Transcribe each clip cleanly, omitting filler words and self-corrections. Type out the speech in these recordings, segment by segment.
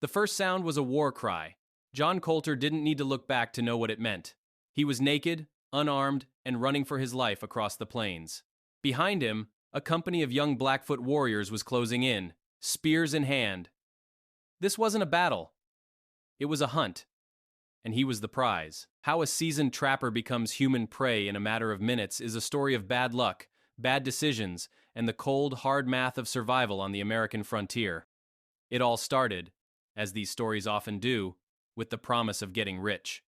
The first sound was a war cry. John Coulter didn't need to look back to know what it meant. He was naked, unarmed, and running for his life across the plains. Behind him, a company of young Blackfoot warriors was closing in, spears in hand. This wasn't a battle. It was a hunt. And he was the prize. How a seasoned trapper becomes human prey in a matter of minutes is a story of bad luck, bad decisions, and the cold, hard math of survival on the American frontier. It all started, as these stories often do, with the promise of getting rich.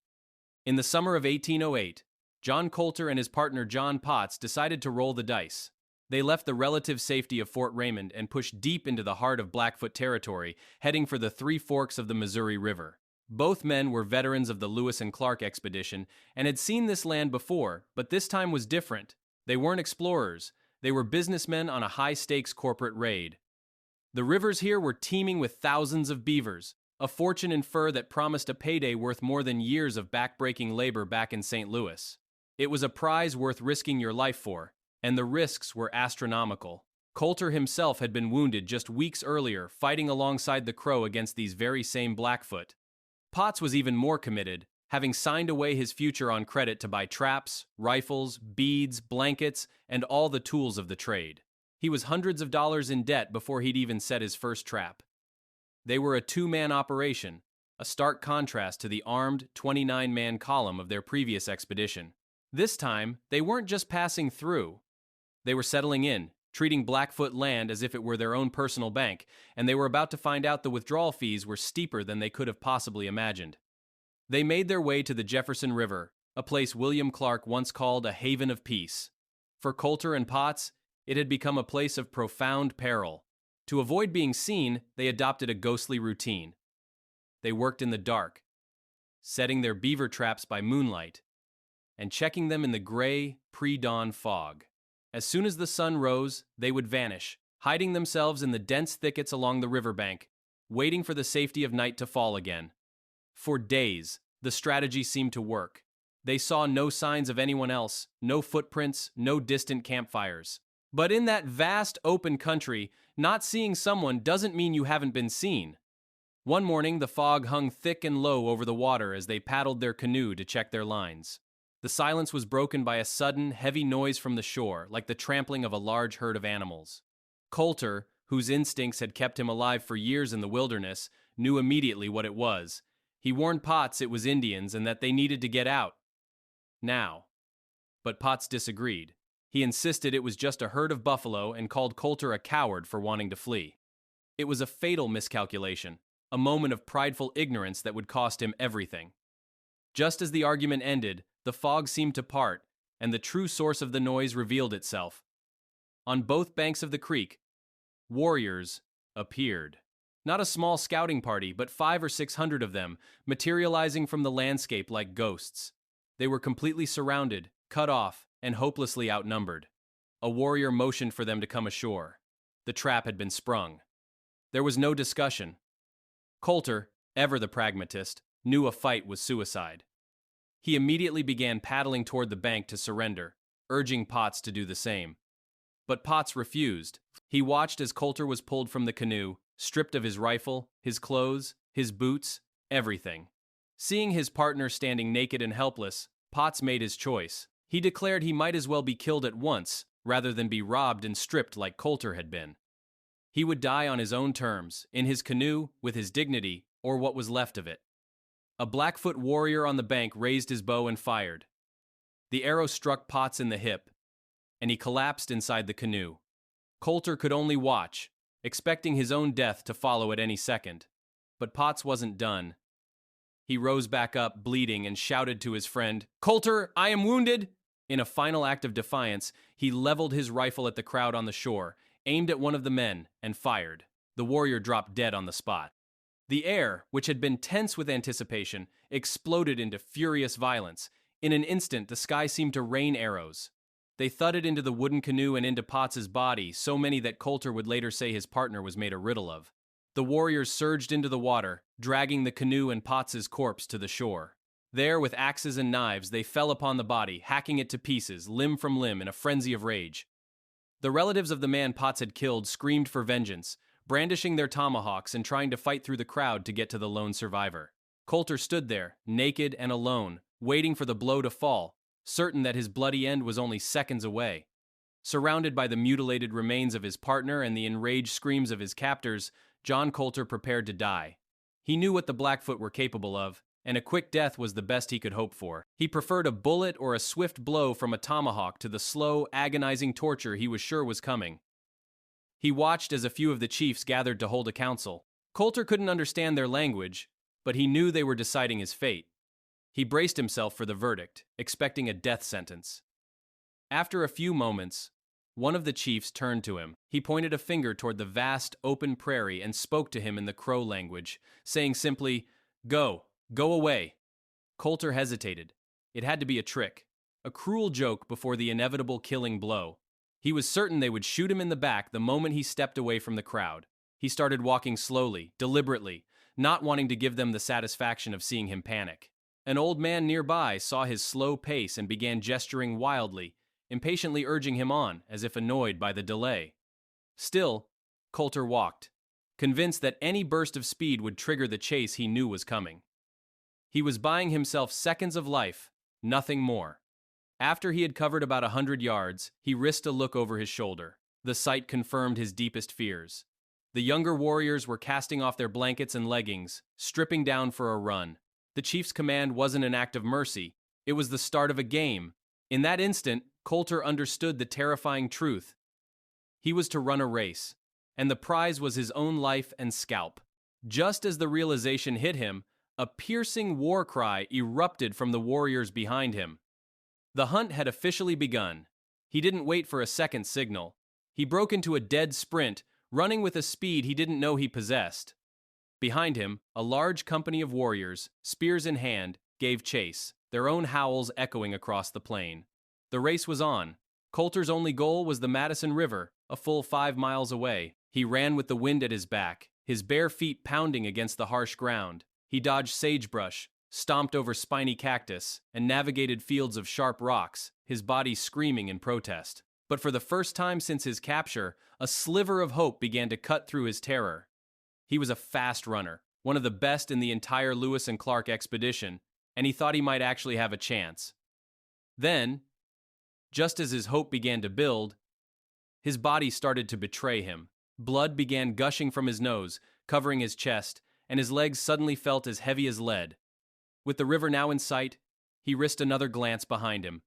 In the summer of 1808, John Coulter and his partner John Potts decided to roll the dice. They left the relative safety of Fort Raymond and pushed deep into the heart of Blackfoot territory, heading for the Three Forks of the Missouri River. Both men were veterans of the Lewis and Clark expedition and had seen this land before, but this time was different. They weren't explorers. They were businessmen on a high-stakes corporate raid. The rivers here were teeming with thousands of beavers, a fortune in fur that promised a payday worth more than years of back-breaking labor back in St. Louis. It was a prize worth risking your life for, and the risks were astronomical. Coulter himself had been wounded just weeks earlier, fighting alongside the Crow against these very same Blackfoot. Potts was even more committed, having signed away his future on credit to buy traps, rifles, beads, blankets, and all the tools of the trade. He was hundreds of dollars in debt before he'd even set his first trap. They were a two-man operation, a stark contrast to the armed 29-man column of their previous expedition. This time, they weren't just passing through. They were settling in, treating Blackfoot land as if it were their own personal bank, and they were about to find out the withdrawal fees were steeper than they could have possibly imagined. They made their way to the Jefferson River, a place William Clark once called a haven of peace. For Coulter and Potts, it had become a place of profound peril. To avoid being seen, they adopted a ghostly routine. They worked in the dark, setting their beaver traps by moonlight, and checking them in the gray, pre-dawn fog. As soon as the sun rose, they would vanish, hiding themselves in the dense thickets along the riverbank, waiting for the safety of night to fall again. For days, the strategy seemed to work. They saw no signs of anyone else, no footprints, no distant campfires. But in that vast, open country, not seeing someone doesn't mean you haven't been seen. One morning, the fog hung thick and low over the water as they paddled their canoe to check their lines. The silence was broken by a sudden, heavy noise from the shore, like the trampling of a large herd of animals. Coulter, whose instincts had kept him alive for years in the wilderness, knew immediately what it was. He warned Potts it was Indians and that they needed to get out. Now. But Potts disagreed. He insisted it was just a herd of buffalo and called Coulter a coward for wanting to flee. It was a fatal miscalculation, a moment of prideful ignorance that would cost him everything. Just as the argument ended, the fog seemed to part, and the true source of the noise revealed itself. On both banks of the creek, warriors appeared. Not a small scouting party, but 500 or 600 of them, materializing from the landscape like ghosts. They were completely surrounded, cut off, and hopelessly outnumbered. A warrior motioned for them to come ashore. The trap had been sprung. There was no discussion. Coulter, ever the pragmatist, knew a fight was suicide. He immediately began paddling toward the bank to surrender, urging Potts to do the same. But Potts refused. He watched as Coulter was pulled from the canoe, stripped of his rifle, his clothes, his boots, everything. Seeing his partner standing naked and helpless, Potts made his choice. He declared he might as well be killed at once, rather than be robbed and stripped like Coulter had been. He would die on his own terms, in his canoe, with his dignity, or what was left of it. A Blackfoot warrior on the bank raised his bow and fired. The arrow struck Potts in the hip, and he collapsed inside the canoe. Coulter could only watch, expecting his own death to follow at any second. But Potts wasn't done. He rose back up, bleeding, and shouted to his friend, "Coulter, I am wounded!" In a final act of defiance, he leveled his rifle at the crowd on the shore, aimed at one of the men, and fired. The warrior dropped dead on the spot. The air, which had been tense with anticipation, exploded into furious violence. In an instant, the sky seemed to rain arrows. They thudded into the wooden canoe and into Potts's body, so many that Coulter would later say his partner was made a riddle of. The warriors surged into the water, dragging the canoe and Potts's corpse to the shore. There, with axes and knives, they fell upon the body, hacking it to pieces, limb from limb, in a frenzy of rage. The relatives of the man Potts had killed screamed for vengeance, brandishing their tomahawks and trying to fight through the crowd to get to the lone survivor. Coulter stood there, naked and alone, waiting for the blow to fall, certain that his bloody end was only seconds away. Surrounded by the mutilated remains of his partner and the enraged screams of his captors, John Coulter prepared to die. He knew what the Blackfoot were capable of, and a quick death was the best he could hope for. He preferred a bullet or a swift blow from a tomahawk to the slow, agonizing torture he was sure was coming. He watched as a few of the chiefs gathered to hold a council. Coulter couldn't understand their language, but he knew they were deciding his fate. He braced himself for the verdict, expecting a death sentence. After a few moments, one of the chiefs turned to him. He pointed a finger toward the vast, open prairie and spoke to him in the Crow language, saying simply, "Go, go away." Coulter hesitated. It had to be a trick, a cruel joke before the inevitable killing blow. He was certain they would shoot him in the back the moment he stepped away from the crowd. He started walking slowly, deliberately, not wanting to give them the satisfaction of seeing him panic. An old man nearby saw his slow pace and began gesturing wildly, impatiently urging him on, as if annoyed by the delay. Still, Coulter walked, convinced that any burst of speed would trigger the chase he knew was coming. He was buying himself seconds of life, nothing more. After he had covered about 100 yards, he risked a look over his shoulder. The sight confirmed his deepest fears. The younger warriors were casting off their blankets and leggings, stripping down for a run. The chief's command wasn't an act of mercy, it was the start of a game. In that instant, Coulter understood the terrifying truth. He was to run a race, and the prize was his own life and scalp. Just as the realization hit him, a piercing war cry erupted from the warriors behind him. The hunt had officially begun. He didn't wait for a second signal. He broke into a dead sprint, running with a speed he didn't know he possessed. Behind him, a large company of warriors, spears in hand, gave chase, their own howls echoing across the plain. The race was on. Coulter's only goal was the Madison River, a full 5 miles away. He ran with the wind at his back, his bare feet pounding against the harsh ground. He dodged sagebrush, stomped over spiny cactus, and navigated fields of sharp rocks, his body screaming in protest. But for the first time since his capture, a sliver of hope began to cut through his terror. He was a fast runner, one of the best in the entire Lewis and Clark expedition, and he thought he might actually have a chance. Then, just as his hope began to build, his body started to betray him. Blood began gushing from his nose, covering his chest, and his legs suddenly felt as heavy as lead. With the river now in sight, he risked another glance behind him.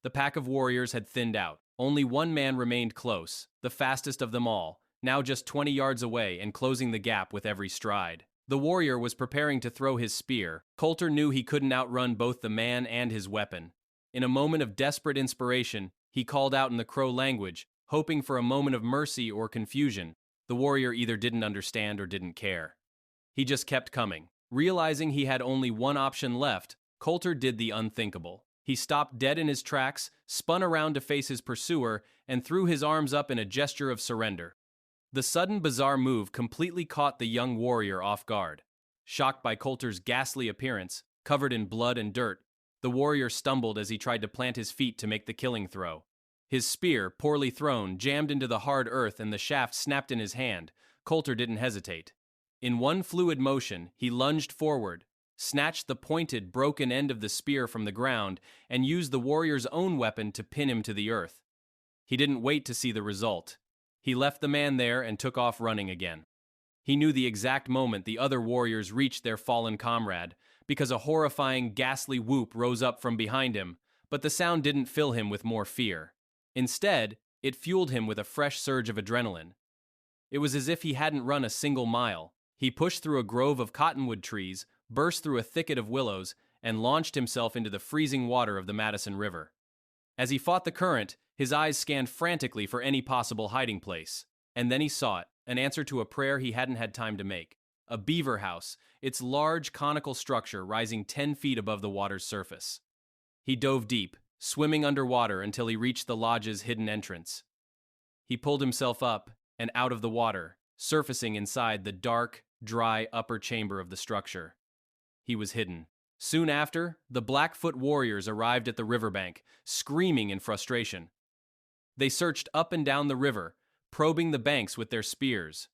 The pack of warriors had thinned out. Only one man remained close, the fastest of them all, now just 20 yards away and closing the gap with every stride. The warrior was preparing to throw his spear. Coulter knew he couldn't outrun both the man and his weapon. In a moment of desperate inspiration, he called out in the Crow language, hoping for a moment of mercy or confusion. The warrior either didn't understand or didn't care. He just kept coming. Realizing he had only one option left, Coulter did the unthinkable. He stopped dead in his tracks, spun around to face his pursuer, and threw his arms up in a gesture of surrender. The sudden bizarre move completely caught the young warrior off guard. Shocked by Coulter's ghastly appearance, covered in blood and dirt, the warrior stumbled as he tried to plant his feet to make the killing throw. His spear, poorly thrown, jammed into the hard earth and the shaft snapped in his hand. Coulter didn't hesitate. In one fluid motion, he lunged forward, snatched the pointed, broken end of the spear from the ground, and used the warrior's own weapon to pin him to the earth. He didn't wait to see the result. He left the man there and took off running again. He knew the exact moment the other warriors reached their fallen comrade, because a horrifying, ghastly whoop rose up from behind him, but the sound didn't fill him with more fear. Instead, it fueled him with a fresh surge of adrenaline. It was as if he hadn't run a single mile. He pushed through a grove of cottonwood trees, burst through a thicket of willows, and launched himself into the freezing water of the Madison River. As he fought the current, his eyes scanned frantically for any possible hiding place. And then he saw it, an answer to a prayer he hadn't had time to make. A beaver house, its large conical structure rising 10 feet above the water's surface. He dove deep, swimming underwater until he reached the lodge's hidden entrance. He pulled himself up and out of the water, surfacing inside the dark, dry upper chamber of the structure. He was hidden. Soon after, the Blackfoot warriors arrived at the riverbank, screaming in frustration. They searched up and down the river, probing the banks with their spears.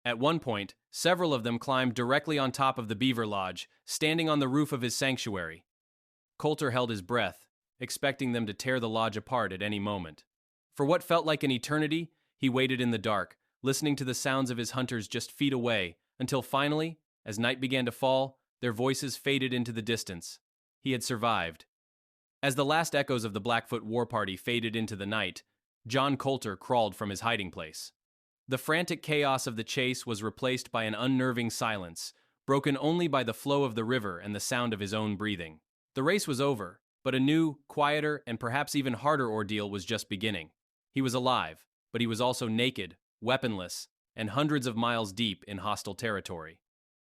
At one point, several of them climbed directly on top of the beaver lodge, standing on the roof of his sanctuary. Coulter held his breath, expecting them to tear the lodge apart at any moment. For what felt like an eternity, he waited in the dark, listening to the sounds of his hunters just feet away, until finally, as night began to fall, their voices faded into the distance. He had survived. As the last echoes of the Blackfoot war party faded into the night, John Coulter crawled from his hiding place. The frantic chaos of the chase was replaced by an unnerving silence, broken only by the flow of the river and the sound of his own breathing. The race was over, but a new, quieter, and perhaps even harder ordeal was just beginning. He was alive, but he was also naked, weaponless, and hundreds of miles deep in hostile territory.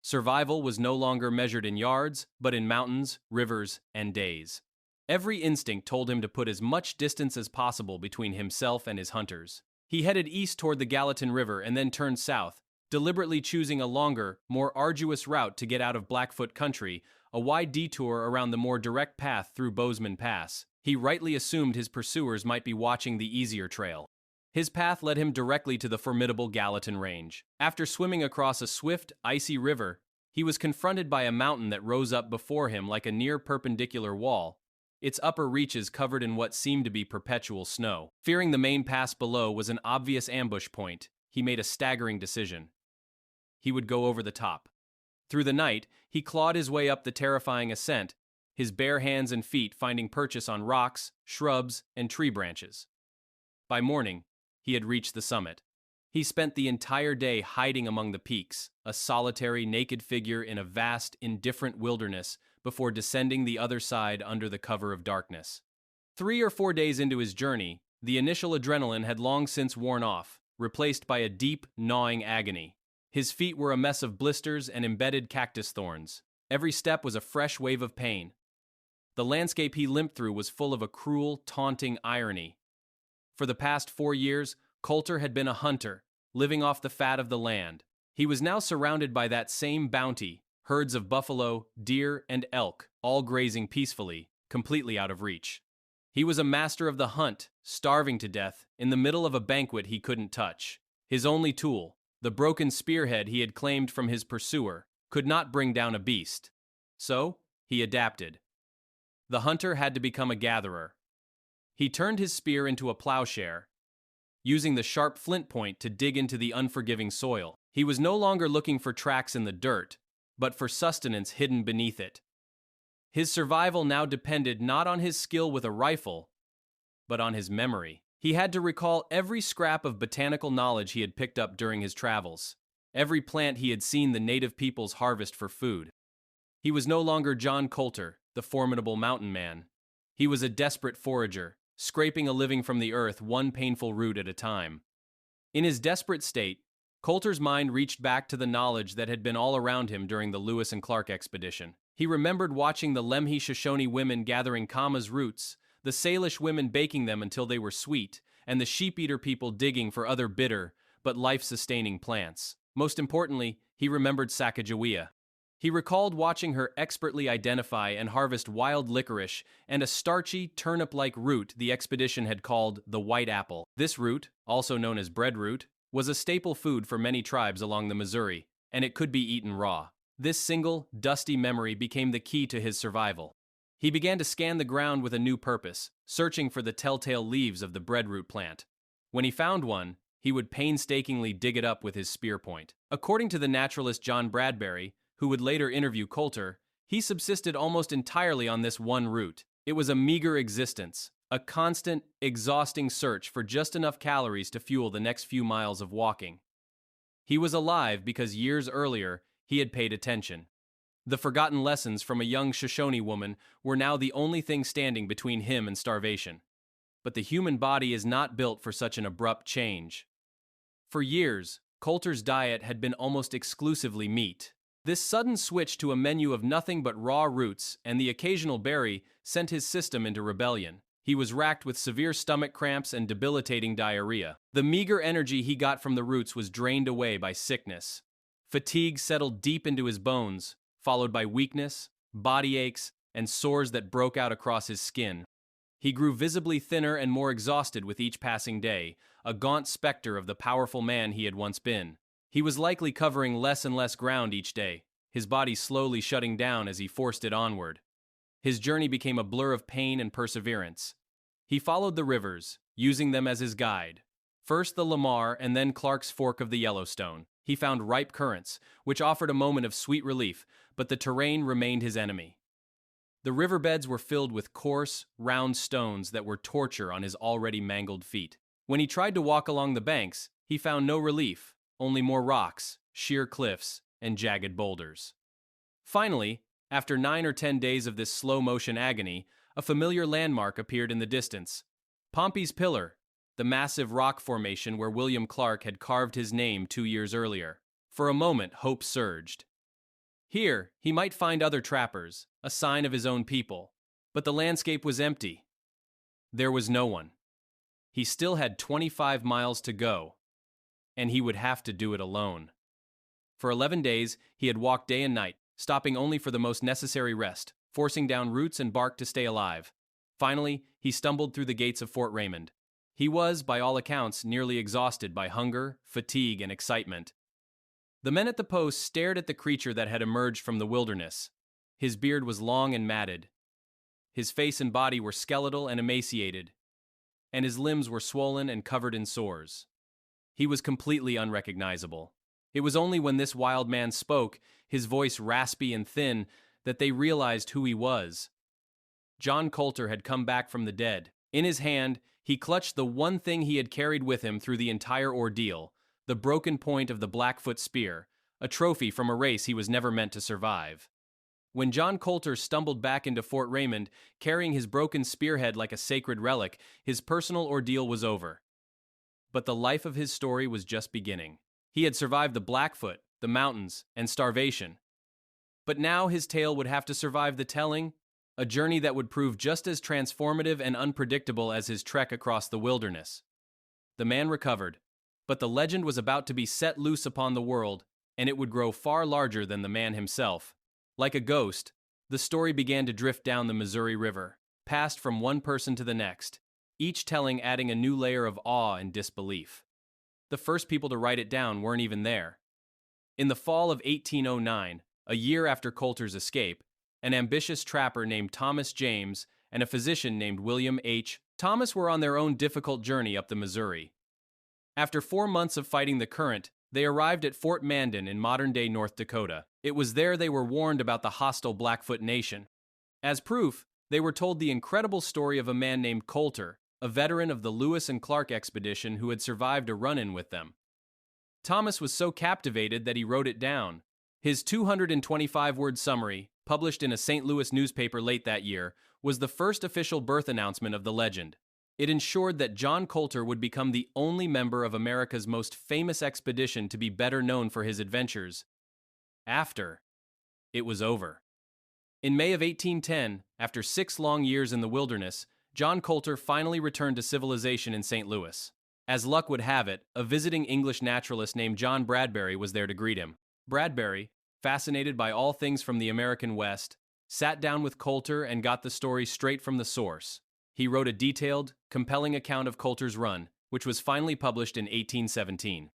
Survival was no longer measured in yards, but in mountains, rivers, and days. Every instinct told him to put as much distance as possible between himself and his hunters. He headed east toward the Gallatin River and then turned south, deliberately choosing a longer, more arduous route to get out of Blackfoot country, a wide detour around the more direct path through Bozeman Pass. He rightly assumed his pursuers might be watching the easier trail. His path led him directly to the formidable Gallatin Range. After swimming across a swift, icy river, he was confronted by a mountain that rose up before him like a near-perpendicular wall, its upper reaches covered in what seemed to be perpetual snow. Fearing the main pass below was an obvious ambush point, he made a staggering decision. He would go over the top. Through the night, he clawed his way up the terrifying ascent, his bare hands and feet finding purchase on rocks, shrubs, and tree branches. By morning, he had reached the summit. He spent the entire day hiding among the peaks, a solitary, naked figure in a vast, indifferent wilderness, before descending the other side under the cover of darkness. 3 or 4 days into his journey, the initial adrenaline had long since worn off, replaced by a deep, gnawing agony. His feet were a mess of blisters and embedded cactus thorns. Every step was a fresh wave of pain. The landscape he limped through was full of a cruel, taunting irony. For the past 4 years, Coulter had been a hunter, living off the fat of the land. He was now surrounded by that same bounty, herds of buffalo, deer, and elk, all grazing peacefully, completely out of reach. He was a master of the hunt, starving to death, in the middle of a banquet he couldn't touch. His only tool, the broken spearhead he had claimed from his pursuer, could not bring down a beast. So, he adapted. The hunter had to become a gatherer. He turned his spear into a plowshare, using the sharp flint point to dig into the unforgiving soil. He was no longer looking for tracks in the dirt, but for sustenance hidden beneath it. His survival now depended not on his skill with a rifle, but on his memory. He had to recall every scrap of botanical knowledge he had picked up during his travels, every plant he had seen the native peoples harvest for food. He was no longer John Coulter, the formidable mountain man. He was a desperate forager, scraping a living from the earth one painful root at a time. In his desperate state, Coulter's mind reached back to the knowledge that had been all around him during the Lewis and Clark expedition. He remembered watching the Lemhi-Shoshone women gathering kama's roots, the Salish women baking them until they were sweet, and the sheep-eater people digging for other bitter but life-sustaining plants. Most importantly, he remembered Sacagawea. He recalled watching her expertly identify and harvest wild licorice and a starchy, turnip-like root the expedition had called the white apple. This root, also known as breadroot, was a staple food for many tribes along the Missouri, and it could be eaten raw. This single, dusty memory became the key to his survival. He began to scan the ground with a new purpose, searching for the telltale leaves of the breadroot plant. When he found one, he would painstakingly dig it up with his spear point. According to the naturalist John Bradbury, who would later interview Coulter, he subsisted almost entirely on this one root. It was a meager existence, a constant, exhausting search for just enough calories to fuel the next few miles of walking. He was alive because years earlier, he had paid attention. The forgotten lessons from a young Shoshone woman were now the only thing standing between him and starvation. But the human body is not built for such an abrupt change. For years, Coulter's diet had been almost exclusively meat. This sudden switch to a menu of nothing but raw roots and the occasional berry sent his system into rebellion. He was racked with severe stomach cramps and debilitating diarrhea. The meager energy he got from the roots was drained away by sickness. Fatigue settled deep into his bones, followed by weakness, body aches, and sores that broke out across his skin. He grew visibly thinner and more exhausted with each passing day, a gaunt specter of the powerful man he had once been. He was likely covering less and less ground each day, his body slowly shutting down as he forced it onward. His journey became a blur of pain and perseverance. He followed the rivers, using them as his guide. First the Lamar and then Clark's Fork of the Yellowstone. He found ripe currents, which offered a moment of sweet relief, but the terrain remained his enemy. The riverbeds were filled with coarse, round stones that were torture on his already mangled feet. When he tried to walk along the banks, he found no relief, only more rocks, sheer cliffs, and jagged boulders. Finally, after 9 or 10 days of this slow-motion agony, a familiar landmark appeared in the distance. Pompey's Pillar, the massive rock formation where William Clark had carved his name 2 years earlier. For a moment, hope surged. Here, he might find other trappers, a sign of his own people. But the landscape was empty. There was no one. He still had 25 miles to go, and he would have to do it alone. For 11 days, he had walked day and night, stopping only for the most necessary rest, forcing down roots and bark to stay alive. Finally, he stumbled through the gates of Fort Raymond. He was, by all accounts, nearly exhausted by hunger, fatigue, and excitement. The men at the post stared at the creature that had emerged from the wilderness. His beard was long and matted. His face and body were skeletal and emaciated, and his limbs were swollen and covered in sores. He was completely unrecognizable. It was only when this wild man spoke, his voice raspy and thin, that they realized who he was. John Coulter had come back from the dead. In his hand, he clutched the one thing he had carried with him through the entire ordeal, the broken point of the Blackfoot spear, a trophy from a race he was never meant to survive. When John Coulter stumbled back into Fort Raymond, carrying his broken spearhead like a sacred relic, his personal ordeal was over. But the life of his story was just beginning. He had survived the Blackfoot, the mountains, and starvation. But now his tale would have to survive the telling, a journey that would prove just as transformative and unpredictable as his trek across the wilderness. The man recovered, but the legend was about to be set loose upon the world, and it would grow far larger than the man himself. Like a ghost, the story began to drift down the Missouri River, passed from one person to the next, each telling adding a new layer of awe and disbelief. The first people to write it down weren't even there. In the fall of 1809, a year after Coulter's escape, an ambitious trapper named Thomas James and a physician named William H. Thomas were on their own difficult journey up the Missouri. After 4 months of fighting the current, they arrived at Fort Mandan in modern-day North Dakota. It was there they were warned about the hostile Blackfoot Nation. As proof, they were told the incredible story of a man named Coulter, a veteran of the Lewis and Clark expedition who had survived a run-in with them. Thomas was so captivated that he wrote it down. His 225-word summary, published in a St. Louis newspaper late that year, was the first official birth announcement of the legend. It ensured that John Coulter would become the only member of America's most famous expedition to be better known for his adventures. After it was over. In May of 1810, after 6 long years in the wilderness, John Coulter finally returned to civilization in St. Louis. As luck would have it, a visiting English naturalist named John Bradbury was there to greet him. Bradbury, fascinated by all things from the American West, sat down with Coulter and got the story straight from the source. He wrote a detailed, compelling account of Coulter's run, which was finally published in 1817.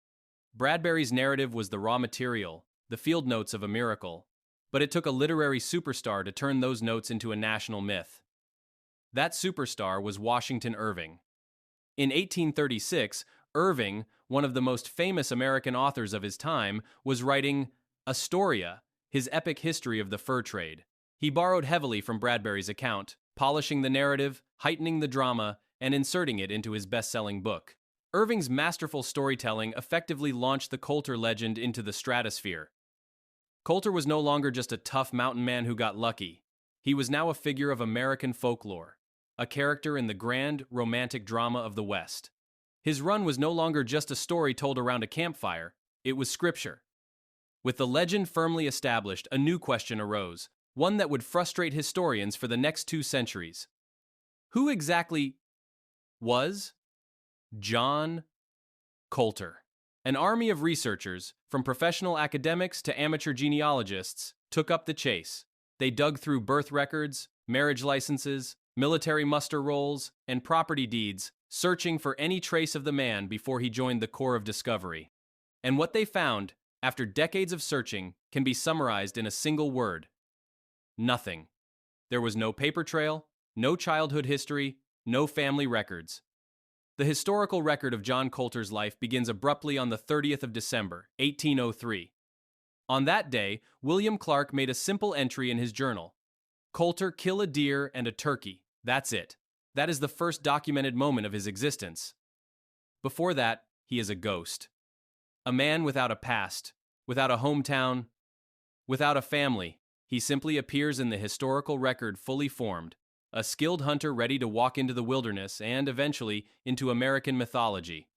Bradbury's narrative was the raw material, the field notes of a miracle, but it took a literary superstar to turn those notes into a national myth. That superstar was Washington Irving. In 1836, Irving, one of the most famous American authors of his time, was writing Astoria, his epic history of the fur trade. He borrowed heavily from Bradbury's account, polishing the narrative, heightening the drama, and inserting it into his best-selling book. Irving's masterful storytelling effectively launched the Coulter legend into the stratosphere. Coulter was no longer just a tough mountain man who got lucky. He was now a figure of American folklore, a character in the grand, romantic drama of the West. His run was no longer just a story told around a campfire, it was scripture. With the legend firmly established, a new question arose, one that would frustrate historians for the next 2 centuries. Who exactly was John Coulter? An army of researchers, from professional academics to amateur genealogists, took up the chase. They dug through birth records, marriage licenses, military muster rolls, and property deeds, searching for any trace of the man before he joined the Corps of Discovery. And what they found, after decades of searching, can be summarized in a single word: nothing. There was no paper trail, no childhood history, no family records. The historical record of John Coulter's life begins abruptly on the 30th of December, 1803. On that day, William Clark made a simple entry in his journal. Coulter kill a deer and a turkey. That's it. That is the first documented moment of his existence. Before that, he is a ghost. A man without a past, without a hometown, without a family. He simply appears in the historical record fully formed, a skilled hunter ready to walk into the wilderness and, eventually, into American mythology.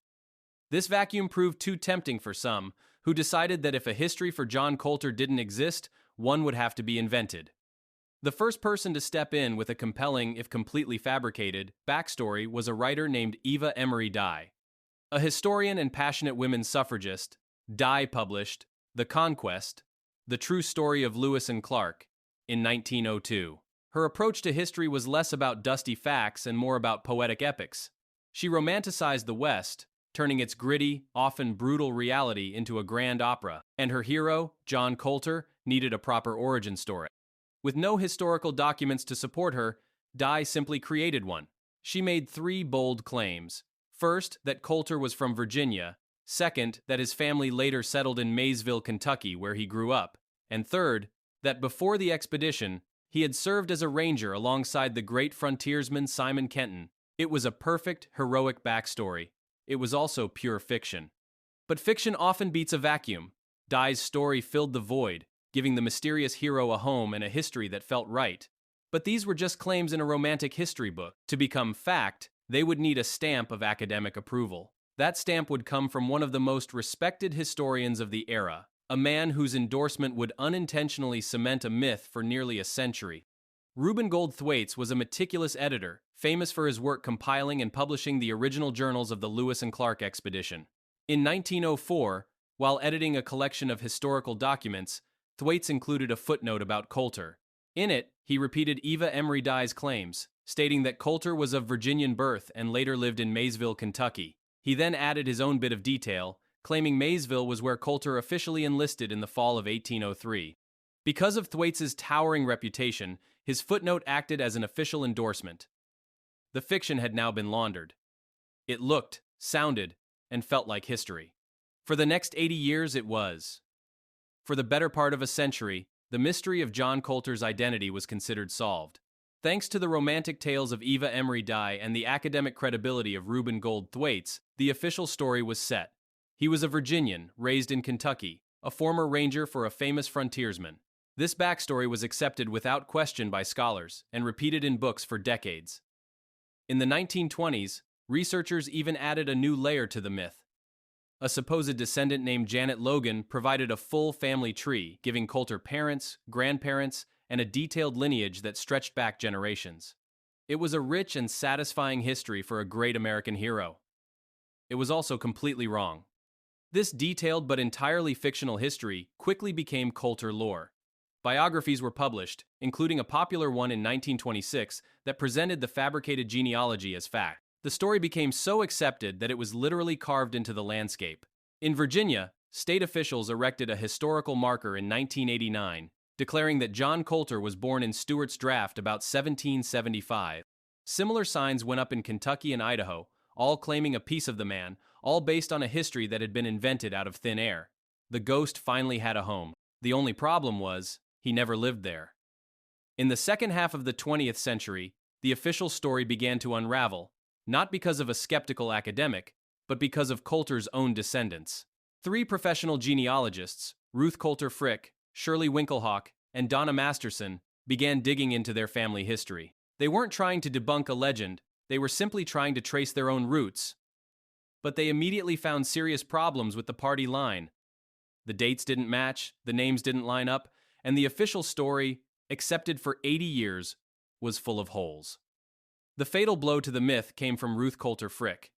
This vacuum proved too tempting for some, who decided that if a history for John Coulter didn't exist, one would have to be invented. The first person to step in with a compelling, if completely fabricated, backstory was a writer named Eva Emery Dye. A historian and passionate women's suffragist, Dye published The Conquest, The True Story of Lewis and Clark, in 1902. Her approach to history was less about dusty facts and more about poetic epics. She romanticized the West, turning its gritty, often brutal reality into a grand opera, and her hero, John Coulter, needed a proper origin story. With no historical documents to support her, Dye simply created one. She made three bold claims. First, that Coulter was from Virginia. Second, that his family later settled in Maysville, Kentucky, where he grew up. And third, that before the expedition, he had served as a ranger alongside the great frontiersman Simon Kenton. It was a perfect, heroic backstory. It was also pure fiction. But fiction often beats a vacuum. Dye's story filled the void, giving the mysterious hero a home and a history that felt right. But these were just claims in a romantic history book. To become fact, they would need a stamp of academic approval. That stamp would come from one of the most respected historians of the era, a man whose endorsement would unintentionally cement a myth for nearly a century. Reuben Gold Thwaites was a meticulous editor, famous for his work compiling and publishing the original journals of the Lewis and Clark expedition. In 1904, while editing a collection of historical documents, Thwaites included a footnote about Coulter. In it, he repeated Eva Emery Dye's claims, stating that Coulter was of Virginian birth and later lived in Maysville, Kentucky. He then added his own bit of detail, claiming Maysville was where Coulter officially enlisted in the fall of 1803. Because of Thwaites' towering reputation, his footnote acted as an official endorsement. The fiction had now been laundered. It looked, sounded, and felt like history. For the next 80 years, it was. For the better part of a century, the mystery of John Coulter's identity was considered solved. Thanks to the romantic tales of Eva Emery Dye and the academic credibility of Reuben Gold Thwaites, the official story was set. He was a Virginian, raised in Kentucky, a former ranger for a famous frontiersman. This backstory was accepted without question by scholars and repeated in books for decades. In the 1920s, researchers even added a new layer to the myth. A supposed descendant named Janet Logan provided a full family tree, giving Coulter parents, grandparents, and a detailed lineage that stretched back generations. It was a rich and satisfying history for a great American hero. It was also completely wrong. This detailed but entirely fictional history quickly became Coulter lore. Biographies were published, including a popular one in 1926 that presented the fabricated genealogy as fact. The story became so accepted that it was literally carved into the landscape. In Virginia, state officials erected a historical marker in 1989, declaring that John Coulter was born in Stuart's Draft about 1775. Similar signs went up in Kentucky and Idaho, all claiming a piece of the man, all based on a history that had been invented out of thin air. The ghost finally had a home. The only problem was, he never lived there. In the second half of the 20th century, the official story began to unravel, not because of a skeptical academic, but because of Coulter's own descendants. Three professional genealogists, Ruth Coulter Frick, Shirley Winklehawk, and Donna Masterson, began digging into their family history. They weren't trying to debunk a legend, they were simply trying to trace their own roots. But they immediately found serious problems with the party line. The dates didn't match, the names didn't line up, and the official story, accepted for 80 years, was full of holes. The fatal blow to the myth came from Ruth Coulter Frick.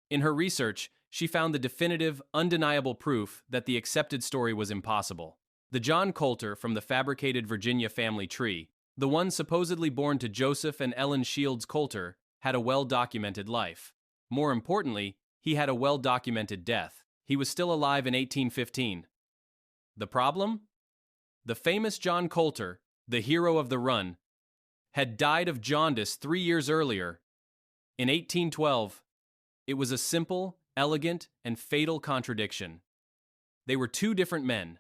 In her research, she found the definitive, undeniable proof that the accepted story was impossible. The John Coulter from the fabricated Virginia family tree, the one supposedly born to Joseph and Ellen Shields Coulter, had a well-documented life. More importantly, he had a well-documented death. He was still alive in 1815, The problem? The famous John Coulter, the hero of the run, had died of jaundice 3 years earlier, in 1812. It was a simple, elegant, and fatal contradiction. They were two different men.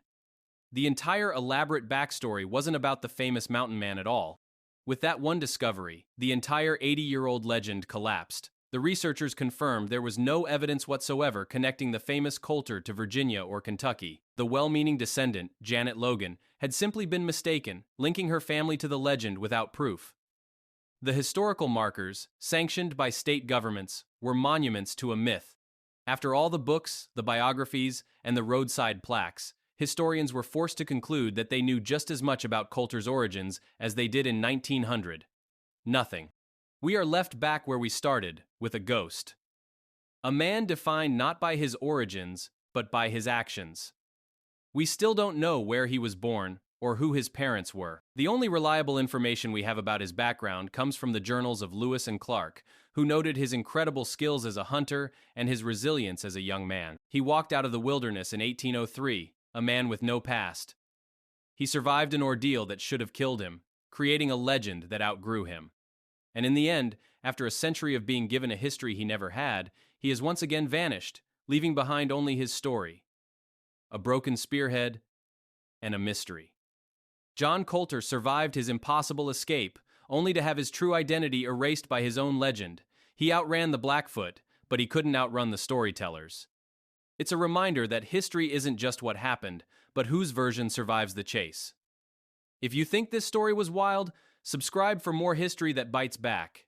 The entire elaborate backstory wasn't about the famous mountain man at all. With that one discovery, the entire 80-year-old legend collapsed. The researchers confirmed there was no evidence whatsoever connecting the famous Coulter to Virginia or Kentucky. The well-meaning descendant, Janet Logan, had simply been mistaken, linking her family to the legend without proof. The historical markers, sanctioned by state governments, were monuments to a myth. After all the books, the biographies, and the roadside plaques, historians were forced to conclude that they knew just as much about Coulter's origins as they did in 1900. Nothing. We are left back where we started, with a ghost. A man defined not by his origins, but by his actions. We still don't know where he was born, or who his parents were. The only reliable information we have about his background comes from the journals of Lewis and Clark, who noted his incredible skills as a hunter and his resilience as a young man. He walked out of the wilderness in 1803, a man with no past. He survived an ordeal that should have killed him, creating a legend that outgrew him. And in the end, after a century of being given a history he never had, he has once again vanished, leaving behind only his story. A broken spearhead and a mystery. John Coulter survived his impossible escape, only to have his true identity erased by his own legend. He outran the Blackfoot, but he couldn't outrun the storytellers. It's a reminder that history isn't just what happened, but whose version survives the chase. If you think this story was wild, subscribe for more history that bites back.